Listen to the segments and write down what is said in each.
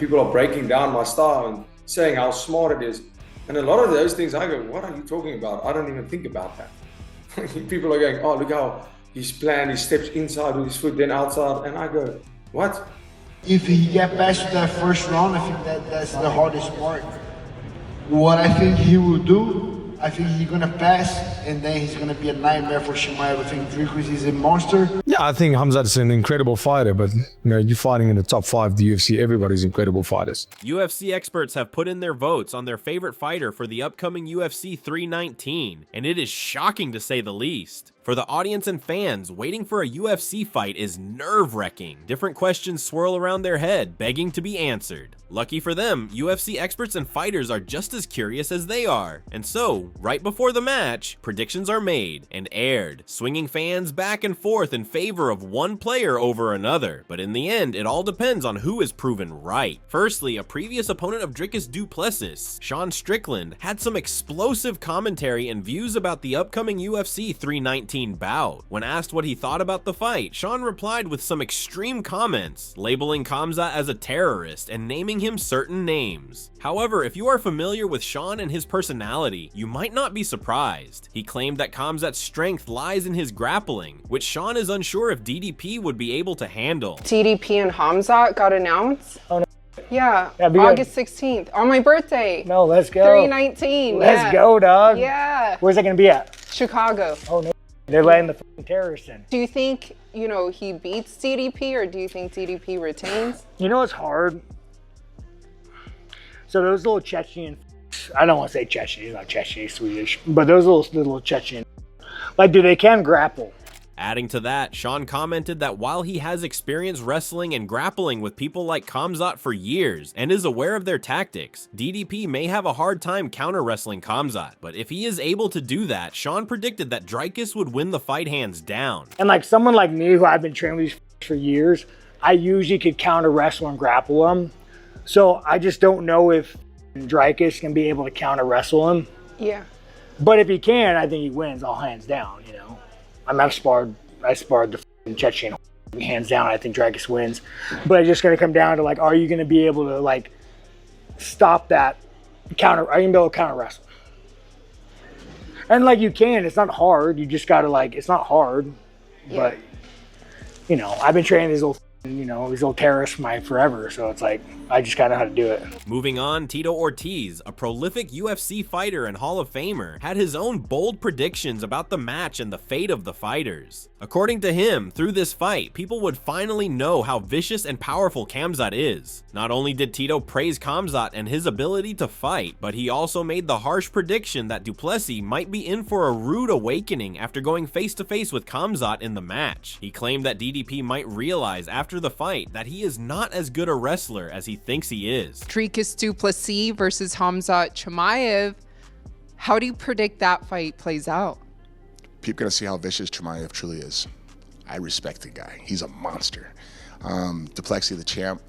people are breaking down my style and saying how smart it is. And a lot of those things I go, what are you talking about? I don't even think about that. People are going, oh, look how he's planned, he steps inside with his foot, then outside. And I go, what? If he get past that first round, I think that's the hardest part. What I think he will do, I think he's gonna pass, and then he's gonna be a nightmare for Chimaev. I think Strickland is a monster. Yeah, I think Khamzat's an incredible fighter, but you're fighting in the top 5 of the UFC. Everybody's incredible fighters. UFC experts have put in their votes on their favorite fighter for the upcoming UFC 319, and it is shocking to say the least. For the audience and fans, waiting for a UFC fight is nerve-wracking. Different questions swirl around their head, begging to be answered. Lucky for them, UFC experts and fighters are just as curious as they are. And so, right before the match, predictions are made and aired, swinging fans back and forth in favor of one player over another. But in the end, it all depends on who is proven right. Firstly, a previous opponent of Dricus Du Plessis, Sean Strickland, had some explosive commentary and views about the upcoming UFC 319 bout. When asked what he thought about the fight, Sean replied with some extreme comments, labeling Khamzat as a terrorist and naming him certain names. However, if you are familiar with Sean and his personality, you might not be surprised. He claimed that Khamzat's strength lies in his grappling, which Sean is unsure if DDP would be able to handle. DDP and Khamzat got announced? Oh, no. Yeah, August 16th, on my birthday. No, let's go. 319. Let's go, dog. Yeah. Where's that going to be at? Chicago. Oh, no. They're letting the fucking terrorists in. Do you think, he beats DDP, or do you think DDP retains? It's hard. So those little Chechen, I don't want to say Chechen, he's not Chechen, he's Swedish, but those little Chechen, they can grapple. Adding to that, Sean commented that while he has experience wrestling and grappling with people like Khamzat for years and is aware of their tactics, DDP may have a hard time counter-wrestling Khamzat. But if he is able to do that, Sean predicted that Dricus would win the fight hands down. And someone like me, who I've been training with these for years, I usually could counter-wrestle and grapple him. So I just don't know if Dricus can be able to counter-wrestle him. Yeah. But if he can, I think he wins all hands down, I sparred the Chechen hands down. I think Dricus wins, but it's just going to come down to are you going to be able to stop that counter? Are you going to be able to counter wrestle? And you can. It's not hard. You just got to it's not hard, yeah. But I've been training these little terrorists for forever. So it's I just gotta know how to do it. Moving on, Tito Ortiz, a prolific UFC fighter and Hall of Famer, had his own bold predictions about the match and the fate of the fighters. According to him, through this fight, people would finally know how vicious and powerful Khamzat is. Not only did Tito praise Khamzat and his ability to fight, but he also made the harsh prediction that Du Plessis might be in for a rude awakening after going face-to-face with Khamzat in the match. He claimed that DDP might realize after the fight that he is not as good a wrestler as he thinks he is. Dricus Du Plessis versus Khamzat Chimaev. How do you predict that fight plays out? People are going to see how vicious Chimaev truly is. I respect the guy. He's a monster. Du Plessis, the champ,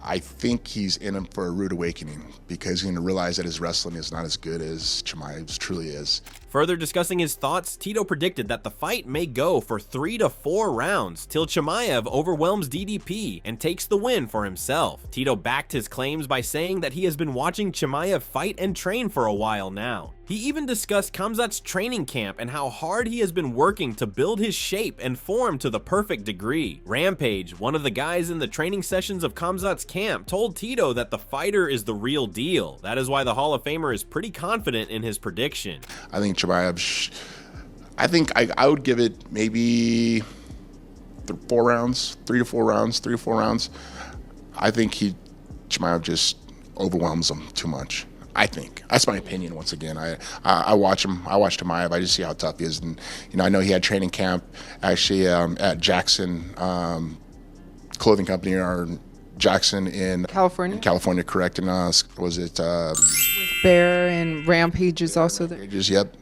I think he's in him for a rude awakening because he's going to realize that his wrestling is not as good as Chimaev's truly is. Further discussing his thoughts, Tito predicted that the fight may go for 3 to 4 rounds till Chimaev overwhelms DDP and takes the win for himself. Tito backed his claims by saying that he has been watching Chimaev fight and train for a while now. He even discussed Khamzat's training camp and how hard he has been working to build his shape and form to the perfect degree. Rampage, one of the guys in the training sessions of Khamzat's camp, told Tito that the fighter is the real deal. That is why the Hall of Famer is pretty confident in his prediction. I think Chimaev, I would give it maybe 4 rounds, 3 to 4 rounds, 3 to 4 rounds. I think Chimaev just overwhelms him too much. I think that's my opinion. Once again, I watch him. I watch Chimaev. I just see how tough he is, and I know he had training camp actually at Jackson Clothing Company or Jackson in California, correct? And was it Bear and Rampage is also there. Yep.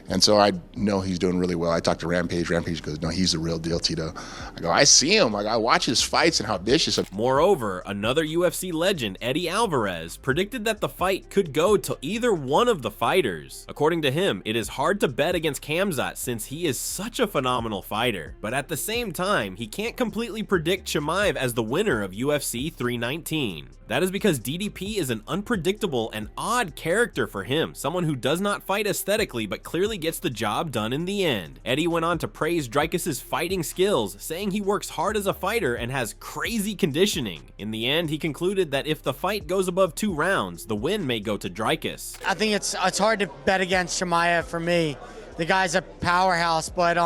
And so I know he's doing really well. I talked to Rampage. Rampage goes, no, he's the real deal, Tito. I go, I see him. I watch his fights and how vicious. Moreover, another UFC legend, Eddie Alvarez, predicted that the fight could go to either one of the fighters. According to him, it is hard to bet against Khamzat since he is such a phenomenal fighter. But at the same time, he can't completely predict Chimaev as the winner of UFC 319. That is because DDP is an unpredictable and odd character for him, someone who does not fight aesthetically but clearly gets the job done in the end. Eddie went on to praise Dricus's fighting skills, saying he works hard as a fighter and has crazy conditioning. In the end, he concluded that if the fight goes above 2 rounds, the win may go to Dricus. I think it's hard to bet against Chimaev for me. The guy's a powerhouse, but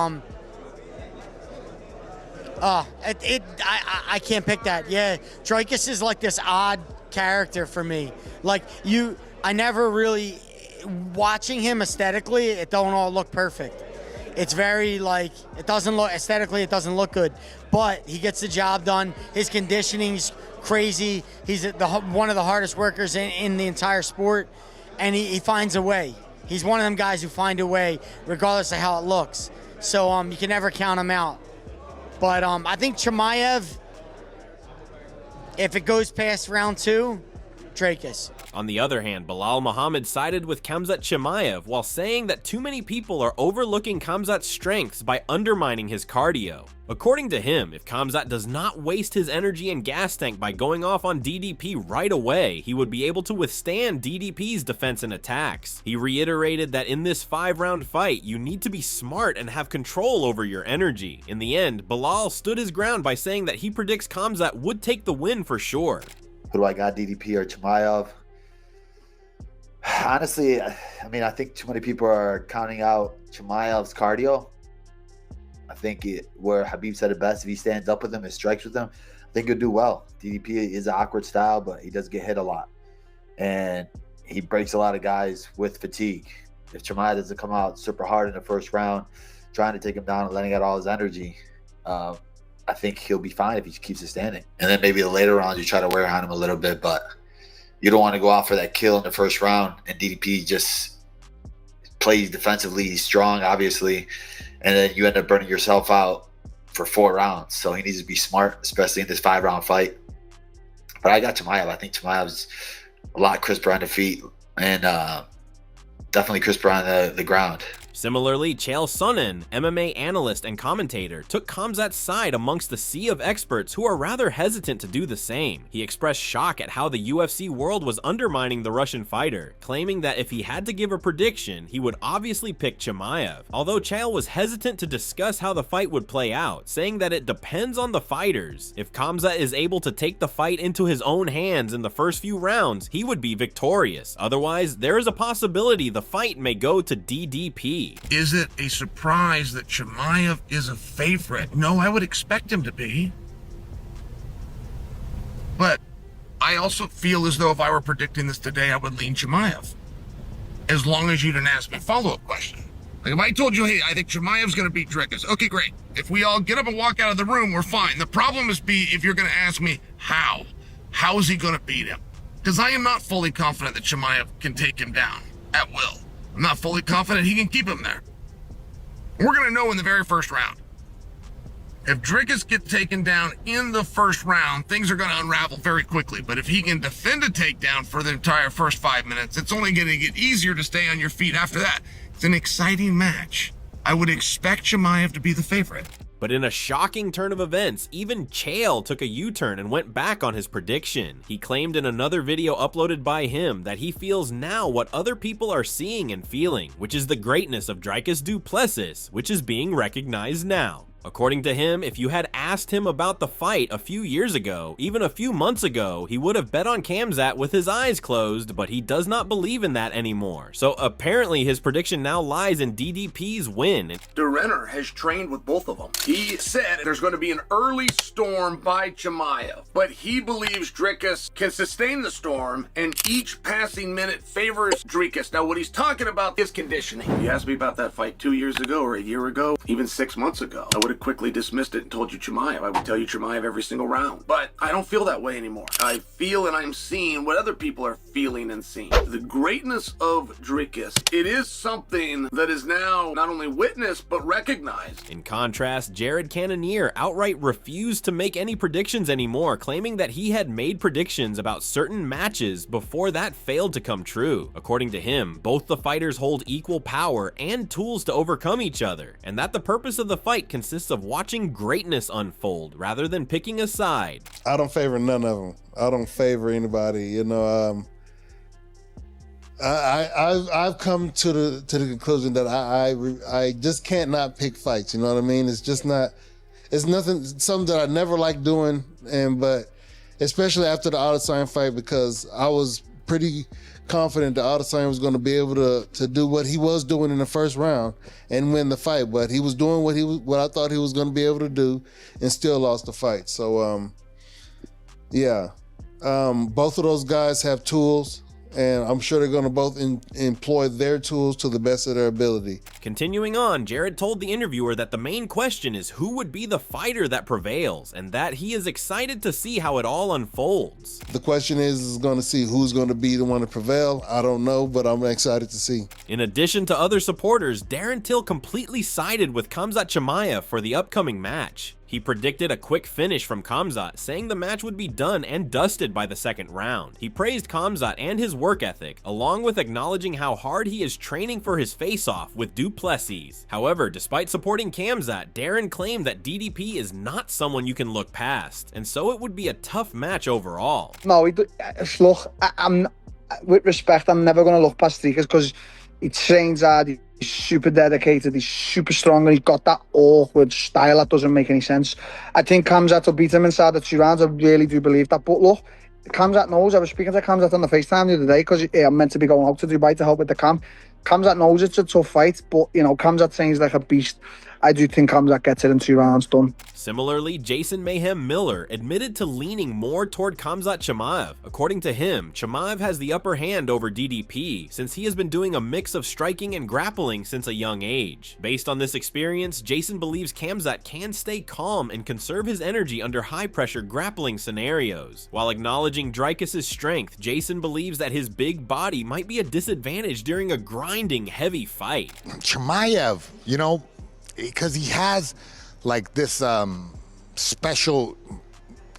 I can't pick that. Yeah, Dricus is like this odd character for me. Like I never really, watching him aesthetically, it don't all look perfect. It's very like, it doesn't look, aesthetically it doesn't look good, but he gets the job done. His conditioning's crazy. He's one of the hardest workers in the entire sport, and he finds a way. He's one of them guys who find a way regardless of how it looks. So you can never count him out. But I think Chimaev, if it goes past round 2, Dricus. On the other hand, Belal Muhammad sided with Khamzat Chimaev while saying that too many people are overlooking Khamzat's strengths by undermining his cardio. According to him, if Khamzat does not waste his energy and gas tank by going off on DDP right away, he would be able to withstand DDP's defense and attacks. He reiterated that in this 5-round fight, you need to be smart and have control over your energy. In the end, Belal stood his ground by saying that he predicts Khamzat would take the win for sure. Who do I got, DDP or Chimaev? Honestly, I mean, I think too many people are counting out Chimaev's cardio. I think where Habib said it best, if he stands up with him and strikes with him, I think he'll do well. DDP is an awkward style, but he does get hit a lot. And he breaks a lot of guys with fatigue. If Chimaev doesn't come out super hard in the first round, trying to take him down and letting out all his energy, I think he'll be fine if he keeps it standing. And then maybe the later rounds, you try to wear on him a little bit, but you don't want to go out for that kill in the first round. And DDP just plays defensively. He's strong, obviously. And then you end up burning yourself out for 4 rounds. So he needs to be smart, especially in this 5-round fight. But I got Chimaev. I think Chimaev's a lot crisper on the feet and definitely crisper on the ground. Similarly, Chael Sonnen, MMA analyst and commentator, took Khamzat's side amongst the sea of experts who are rather hesitant to do the same. He expressed shock at how the UFC world was undermining the Russian fighter, claiming that if he had to give a prediction, he would obviously pick Chimaev. Although Chael was hesitant to discuss how the fight would play out, saying that it depends on the fighters. If Khamzat is able to take the fight into his own hands in the first few rounds, he would be victorious. Otherwise, there is a possibility the fight may go to DDP. Is it a surprise that Chimaev is a favorite? No, I would expect him to be. But I also feel as though if I were predicting this today, I would lean Chimaev. As long as you didn't ask me a follow-up question. Like if I told you, hey, I think Chimaev's going to beat Dricus. Okay, great. If we all get up and walk out of the room, we're fine. The problem is if you're going to ask me how. How is he going to beat him? Because I am not fully confident that Chimaev can take him down at will. I'm not fully confident he can keep him there. We're going to know in the very first round. If Dricus gets taken down in the first round, things are going to unravel very quickly. But if he can defend a takedown for the entire first 5 minutes, it's only going to get easier to stay on your feet after that. It's an exciting match. I would expect Chimaev to be the favorite. But in a shocking turn of events, even Chael took a U-turn and went back on his prediction. He claimed in another video uploaded by him that he feels now what other people are seeing and feeling, which is the greatness of Dricus du Plessis, which is being recognized now. According to him, if you had asked him about the fight a few years ago, even a few months ago, he would have bet on Khamzat with his eyes closed, but he does not believe in that anymore. So apparently his prediction now lies in DDP's win. Renner has trained with both of them. He said there's going to be an early storm by Chimaev, but he believes Dricus can sustain the storm, and each passing minute favors Dricus. Now, what he's talking about is conditioning. You asked me about that fight 2 years ago or a year ago, even 6 months ago. I would have quickly dismissed it and told you Chimaev. I would tell you Chimaev every single round. But I don't feel that way anymore. I feel and I'm seeing what other people are feeling and seeing. The greatness of Dricus, it is something that is now not only witnessed, but recognized. In contrast, Jared Cannonier outright refused to make any predictions anymore, claiming that he had made predictions about certain matches before that failed to come true. According to him, both the fighters hold equal power and tools to overcome each other, and that the purpose of the fight consists consists of watching greatness unfold rather than picking a side. I don't favor none of them. I don't favor anybody. You know, I've come to the conclusion that I just can't not pick fights. You know what I mean? It's just not. It's nothing. Something that I never liked doing, but especially after the Adesanya fight, because I was pretty confident that Adesanya was going to be able to do what he was doing in the first round and win the fight. But he was doing what I thought he was going to be able to do, and still lost the fight. So yeah, both of those guys have tools, and I'm sure they're going to both employ their tools to the best of their ability. Continuing on, Jared told the interviewer that the main question is who would be the fighter that prevails, and that he is excited to see how it all unfolds. The question is going to see who's going to be the one to prevail. I don't know, but I'm excited to see. In addition to other supporters, Darren Till completely sided with Khamzat Chimaev for the upcoming match. He predicted a quick finish from Khamzat, saying the match would be done and dusted by the second round. He praised Khamzat and his work ethic, along with acknowledging how hard he is training for his face-off with Duplessis. However, despite supporting Khamzat, Darren claimed that DDP is not someone you can look past, and so it would be a tough match overall. No, look, I'm with respect, I'm never going to look past Strickland because he trains hard. He's super dedicated, he's super strong, and he's got that awkward style that doesn't make any sense. I think Khamzat will beat him inside the 2 rounds. I really do believe that. But look, Khamzat knows. I was speaking to Khamzat on the FaceTime the other day because I'm meant to be going out to Dubai to help with the camp. Khamzat knows it's a tough fight, but, you know, Khamzat trains like a beast. I do think Khamzat gets it in 2 rounds done. Similarly, Jason Mayhem Miller admitted to leaning more toward Khamzat Chimaev. According to him, Chimaev has the upper hand over DDP since he has been doing a mix of striking and grappling since a young age. Based on this experience, Jason believes Khamzat can stay calm and conserve his energy under high-pressure grappling scenarios. While acknowledging Dricus' strength, Jason believes that his big body might be a disadvantage during a grinding, heavy fight. Chimaev, you know, because he has like this special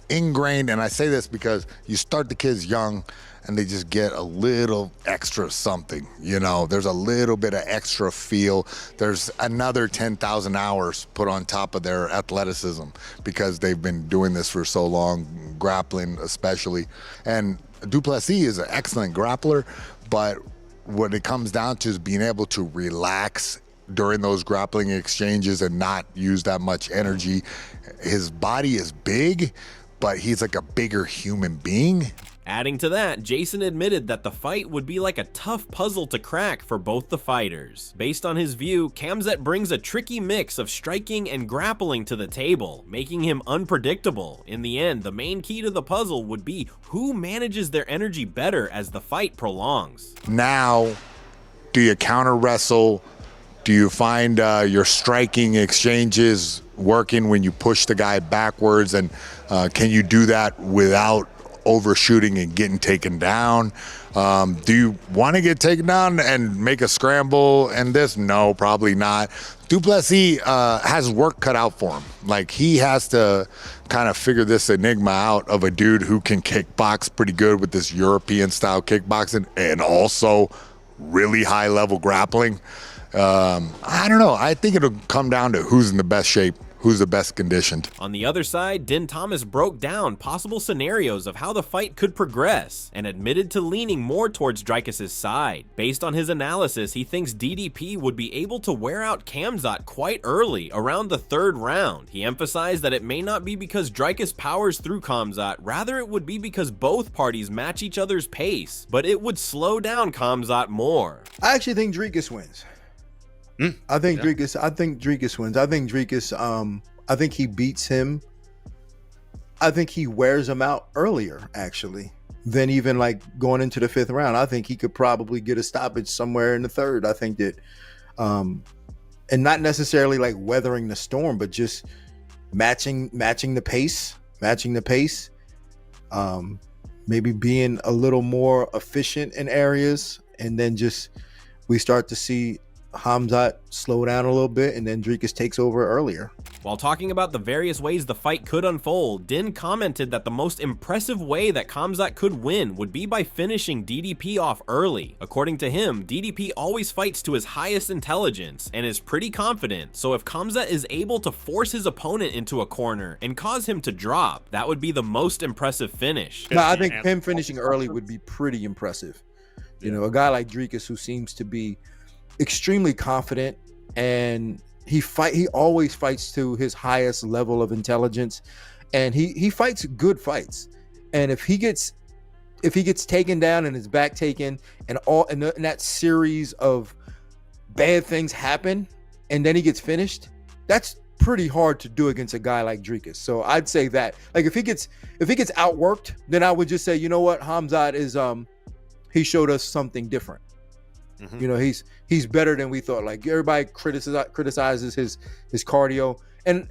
ingrained, and I say this because you start the kids young and they just get a little extra something, you know, there's a little bit of extra feel. There's another 10,000 hours put on top of their athleticism because they've been doing this for so long, grappling especially. And Duplessis is an excellent grappler, but what it comes down to is being able to relax during those grappling exchanges and not use that much energy. His body is big, but he's like a bigger human being. Adding to that, Jason admitted that the fight would be like a tough puzzle to crack for both the fighters. Based on his view, Khamzat brings a tricky mix of striking and grappling to the table, making him unpredictable. In the end, the main key to the puzzle would be who manages their energy better as the fight prolongs. Now, do you counter wrestle? Do you find your striking exchanges working when you push the guy backwards? And can you do that without overshooting and getting taken down? Do you want to get taken down and make a scramble and this? No, probably not. Duplessis has work cut out for him. Like, he has to kind of figure this enigma out of a dude who can kickbox pretty good with this European style kickboxing and also really high level grappling. I don't know. I think it'll come down to who's in the best shape, who's the best conditioned. On the other side, Din Thomas broke down possible scenarios of how the fight could progress and admitted to leaning more towards Dricus' side. Based on his analysis, he thinks DDP would be able to wear out Khamzat quite early, around the 3rd round. He emphasized that it may not be because Dricus powers through Khamzat, rather it would be because both parties match each other's pace, but it would slow down Khamzat more. I actually think Dricus wins. I think Dricus wins. I think Dricus, I think he beats him. I think he wears him out earlier, actually, than even like going into the 5th round. I think he could probably get a stoppage somewhere in the 3rd. I think that, and not necessarily like weathering the storm, but just matching the pace, maybe being a little more efficient in areas, and then just we start to see Khamzat slow down a little bit, and then Dricus takes over earlier. While talking about the various ways the fight could unfold, Din commented that the most impressive way that Khamzat could win would be by finishing DDP off early. According to him, DDP always fights to his highest intelligence and is pretty confident, so if Khamzat is able to force his opponent into a corner and cause him to drop, that would be the most impressive finish. No, I think him finishing early would be pretty impressive. You know, a guy like Dricus who seems to be extremely confident, and he always fights to his highest level of intelligence, and he fights good fights. And if he gets taken down and his back taken, and that series of bad things happen, and then he gets finished, that's pretty hard to do against a guy like Dricus. So I'd say that, like, if he gets outworked, then I would just say, you know what, Khamzat is he showed us something different. Mm-hmm. You know, he's better than we thought. Like, everybody criticizes his cardio, and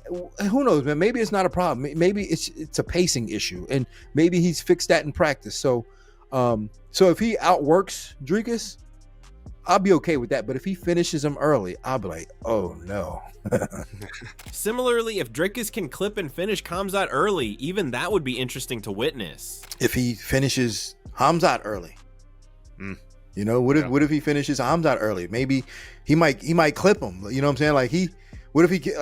who knows, man? Maybe it's not a problem. Maybe it's a pacing issue, and maybe he's fixed that in practice. So if he outworks Dricus, I'll be okay with that. But if he finishes him early, I'll be like, oh no. Similarly, if Dricus can clip and finish Khamzat early, even that would be interesting to witness. If he finishes Khamzat early. You know, what if he finishes Khamzat early? Maybe he might clip him. You know what I'm saying? Like,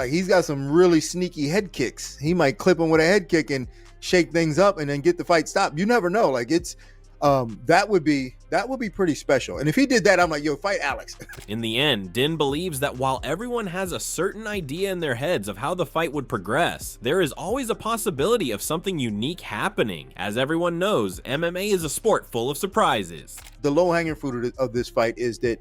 he's got some really sneaky head kicks. He might clip him with a head kick and shake things up and then get the fight stopped. You never know. Like, it's that would be pretty special. And if he did that, I'm like, yo, fight Alex. In the end, Din believes that while everyone has a certain idea in their heads of how the fight would progress, there is always a possibility of something unique happening. As everyone knows, MMA is a sport full of surprises. The low-hanging fruit of this fight is that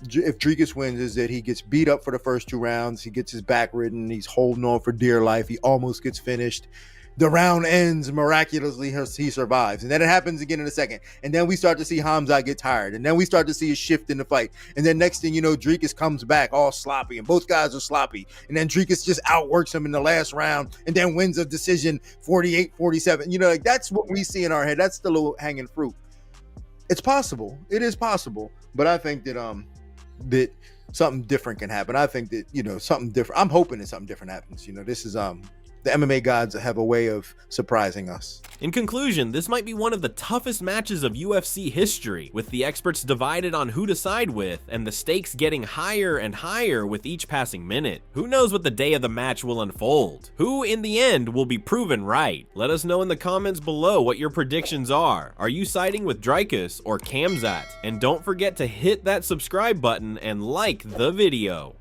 if Dricus wins, is that he gets beat up for the first 2 rounds, he gets his back ridden, he's holding on for dear life, he almost gets finished. The round ends miraculously, he survives, and then it happens again in a second, and then we start to see Khamzat get tired, and then we start to see a shift in the fight, and then next thing you know, Dricus comes back all sloppy, and both guys are sloppy, and then Dricus just outworks him in the last round, and then wins a decision 48-47. You know, like, that's what we see in our head. That's the low hanging fruit. It's possible. It is possible, but I think that that something different can happen. I think that, you know, something different. I'm hoping that something different happens. You know, this is the MMA gods have a way of surprising us. In conclusion, this might be one of the toughest matches of UFC history, with the experts divided on who to side with, and the stakes getting higher and higher with each passing minute. Who knows what the day of the match will unfold? Who, in the end, will be proven right? Let us know in the comments below what your predictions are. Are you siding with Dricus or Khamzat? And don't forget to hit that subscribe button and like the video.